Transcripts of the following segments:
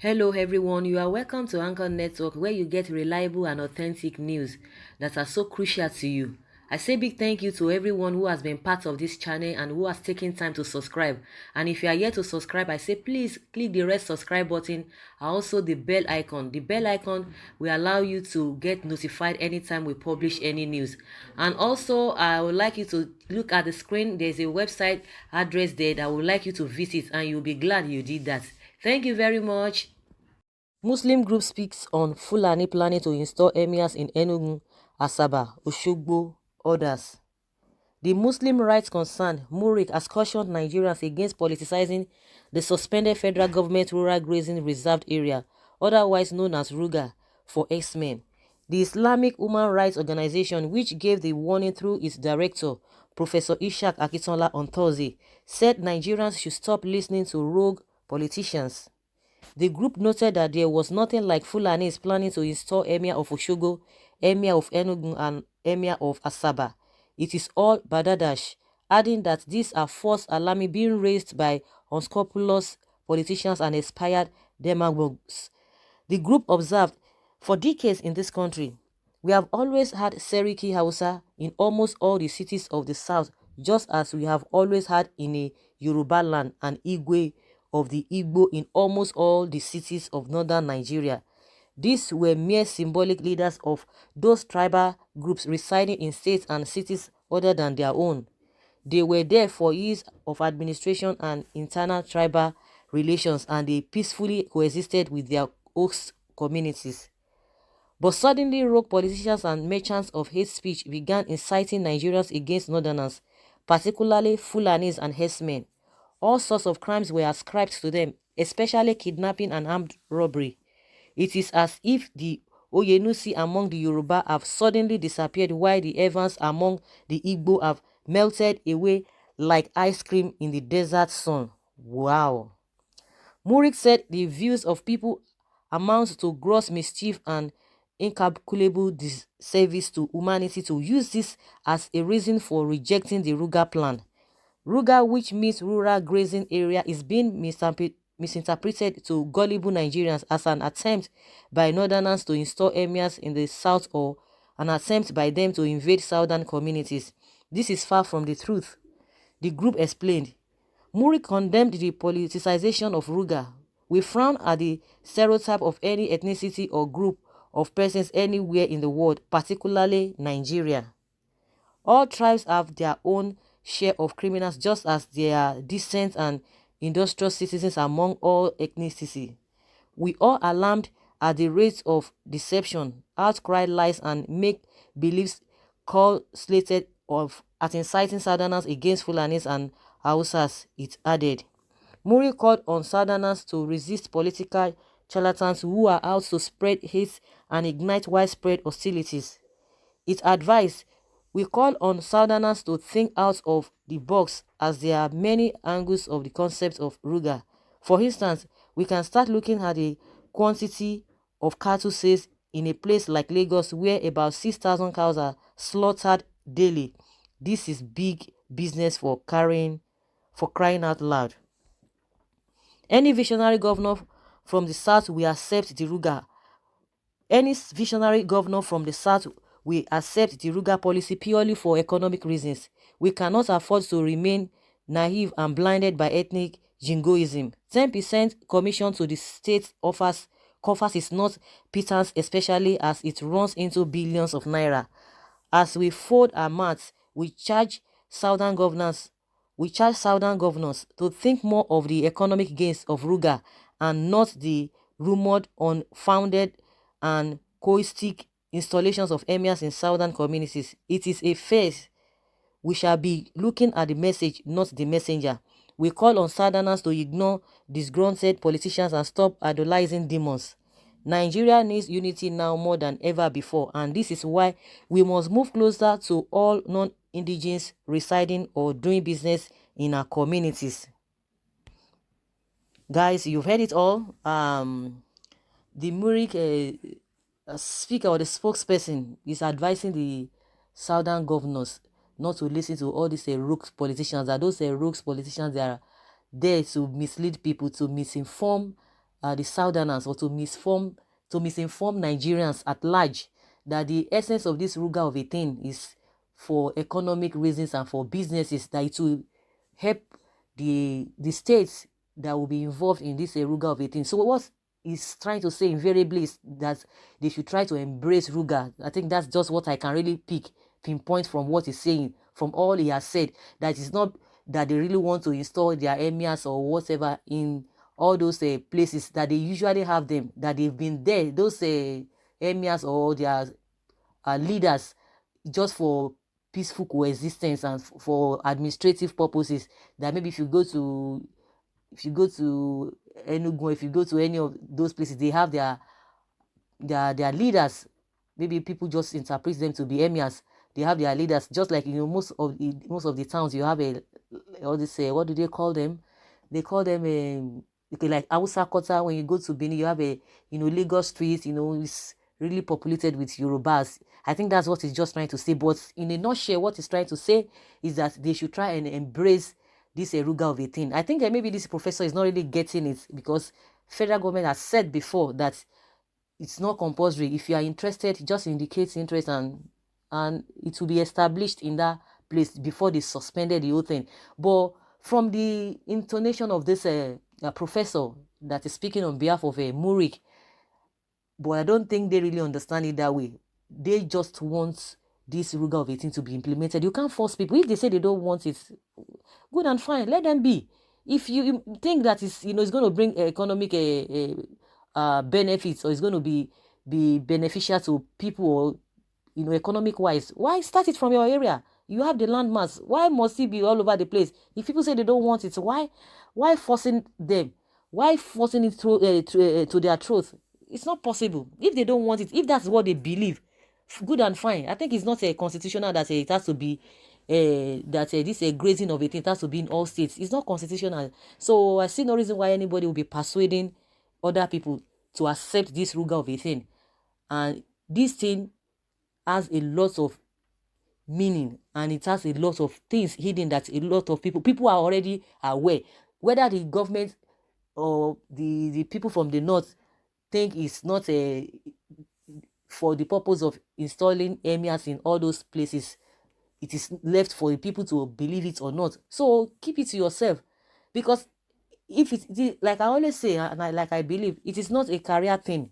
Hello everyone, you are welcome to Anchor Network where you get reliable and authentic news that are so crucial to you. I say big thank you to everyone who has been part of this channel and who has taken time to subscribe. And if you are yet to subscribe, I say please click the red subscribe button and also the bell icon. The bell icon will allow you to get notified anytime we publish any news. And also, I would like you to look at the screen. There's a website address there that I would like you to visit and you'll be glad you did that. Thank you very much. Muslim group speaks on Fulani planning to install Emirs in Enugu, Asaba, Oshogbo, others. The Muslim rights concern, Murik, has cautioned Nigerians against politicizing the suspended federal government rural grazing reserved area, otherwise known as Ruga, for X-Men. The Islamic Human Rights Organization, which gave the warning through its director, Professor Ishaq Akintola, on Thursday, said Nigerians should stop listening to rogue politicians. The group noted that there was nothing like Fulanis planning to install Emir of Oshogbo, Emir of Enugu and Emir of Asaba. It is all badadash, adding that these are false alarms being raised by unscrupulous politicians and expired demagogues. The group observed, for decades in this country, we have always had Seriki Hausa in almost all the cities of the south, just as we have always had in a Yoruba land and Igwe of the Igbo in almost all the cities of northern Nigeria. These were mere symbolic leaders of those tribal groups residing in states and cities other than their own. They were there for years of administration and internal tribal relations, and they peacefully coexisted with their host communities. But suddenly, rogue politicians and merchants of hate speech began inciting Nigerians against northerners, particularly Fulanis and herdsmen. All sorts of crimes were ascribed to them, especially kidnapping and armed robbery. It is as if the Oyenusi among the Yoruba have suddenly disappeared while the Evans among the Igbo have melted away like ice cream in the desert sun. Wow. Murik said the views of people amount to gross mischief and incalculable disservice to humanity to use this as a reason for rejecting the Ruga plan. Ruga, which means rural grazing area, is being misinterpreted to gullible Nigerians as an attempt by northerners to install emirs in the south or an attempt by them to invade southern communities. This is far from the truth, the group explained. Muri condemned the politicization of Ruga. We frown at the stereotype of any ethnicity or group of persons anywhere in the world, particularly Nigeria. All tribes have their own share of criminals, just as there are decent and industrious citizens among all ethnicities. We are alarmed at the rates of deception, outcry lies and make-believes call slated of at inciting Southerners against Fulanis and Hausas, it added. Muri called on Southerners to resist political charlatans who are out to spread hate and ignite widespread hostilities. It advised, we call on Southerners to think out of the box as there are many angles of the concept of Ruga. For instance, we can start looking at the quantity of cattle sales in a place like Lagos where about 6,000 cows are slaughtered daily. This is big business for crying out loud. Any visionary governor from the south will accept the Ruga. Any visionary governor from the south will accept the Ruga policy purely for economic reasons. We cannot afford to remain naive and blinded by ethnic jingoism. 10% commission to the state coffers is not pittance, especially as it runs into billions of naira. As we fold our mouths, we charge southern governors to think more of the economic gains of Ruga and not the rumored, unfounded and caustic installations of emirs in southern communities. It is a phase. We shall be looking at the message, not the messenger. We call on southerners to ignore disgruntled politicians and stop idolizing demons. Nigeria needs unity now more than ever before, and this is why we must move closer to all non-indigens residing or doing business in our communities. Guys, you've heard it all. The Murik speaker or the spokesperson is advising the southern governors not to listen to all these rogue politicians. That those rogue politicians, they are there to mislead people, to misinform the Southerners, or to misinform Nigerians at large that the essence of this Ruga of a thing is for economic reasons and for businesses, that it will help the states that will be involved in this Ruga of a thing. So what he's trying to say invariably is that they should try to embrace Ruga. I think that's just what I can really pinpoint from what he's saying, from all he has said, that it's not that they really want to install their emirs or whatever in all those places that they usually have them, that they've been there, those emirs or their leaders, just for peaceful coexistence and for administrative purposes. That maybe if you go to Enugu, if you go to any of those places, they have their leaders. Maybe people just interpret them to be emirs. They have their leaders, just like most of the towns you have all this what do they call them? They call them okay, like Hausa Kota. When you go to Benin, you have Lagos Street. It's really populated with Yorubas. I think that's what he's just trying to say. But in a nutshell, what he's trying to say is that they should try and embrace this Ruga of a thing. I think maybe this professor is not really getting it, because federal government has said before that it's not compulsory. If you are interested, just indicate interest, and it will be established in that place before they suspended the whole thing. But from the intonation of this professor that is speaking on behalf of Murik, but I don't think they really understand it that way. They just want this Ruga of 18 to be implemented. You can't force people. If they say they don't want it, good and fine, let them be. If you think that it's going to bring economic benefits, or it's going to be beneficial to people, or economic wise, why start it from your area? You have the landmass. Why must it be all over the place? If people say they don't want it, why forcing them? Why forcing it through to their truth? It's not possible. If they don't want it, if that's what they believe, good and fine. I think it's not a constitutional that it has to be this grazing of it has to be in all states. It's not constitutional. So I see no reason why anybody will be persuading other people to accept this Ruga of a thing. And this thing has a lot of meaning, and it has a lot of things hidden that a lot of people are already aware. Whether the government or the people from the north think it's not for the purpose of installing emirs in all those places, it is left for the people to believe it or not. So keep it to yourself, because if it like I always say, and I believe, it is not a career thing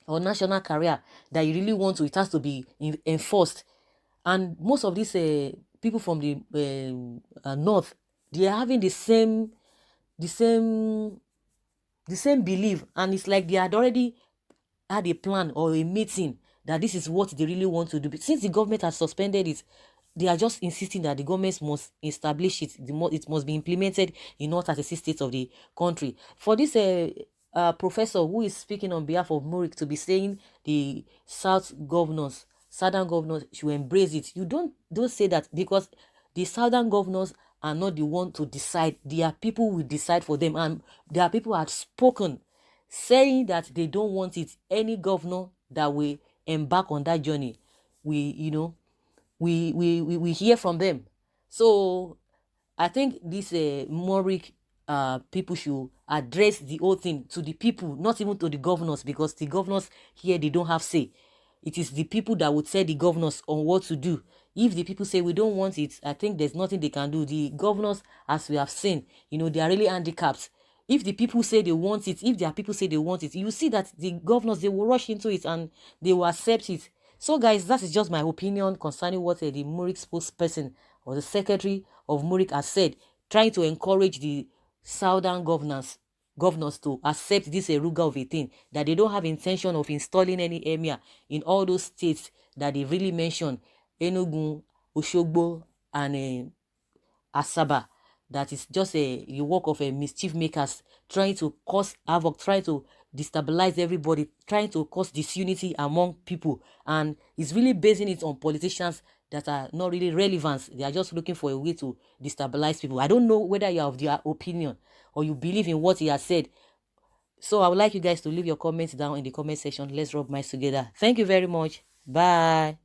or national career that you really want to. It has to be enforced. And most of these people from the north, they are having the same belief, and it's like they had already had a plan or a meeting that this is what they really want to do. But since the government has suspended it, they are just insisting that the government must establish it. It must be implemented in all 36 states of the country. For this professor who is speaking on behalf of Murik to be saying the southern governors should embrace it, you don't say that, because the southern governors are not the one to decide. Their people will decide for them, and their people have spoken saying that they don't want it. Any governor that will embark on that journey, we hear from them. So I think this Murik people should address the whole thing to the people, not even to the governors, because the governors here, they don't have say. It is the people that would tell the governors on what to do. If the people say we don't want it, I think there's nothing they can do. The governors, as we have seen, they are really handicapped. If the people say they want it, if their people say they want it, you see that the governors, they will rush into it and they will accept it. So guys, that is just my opinion concerning what the Murik spokesperson or the secretary of Murik has said, trying to encourage the southern governors to accept this Ruga of a thing, that they don't have intention of installing any emir in all those states that they really mentioned, Enugu, Oshogbo, and Asaba. That is just a work of mischief makers trying to cause havoc, trying to destabilize everybody, trying to cause disunity among people. And it's really basing it on politicians that are not really relevant. They are just looking for a way to destabilize people. I don't know whether you have their opinion or you believe in what he has said. So I would like you guys to leave your comments down in the comment section. Let's rub minds together. Thank you very much. Bye.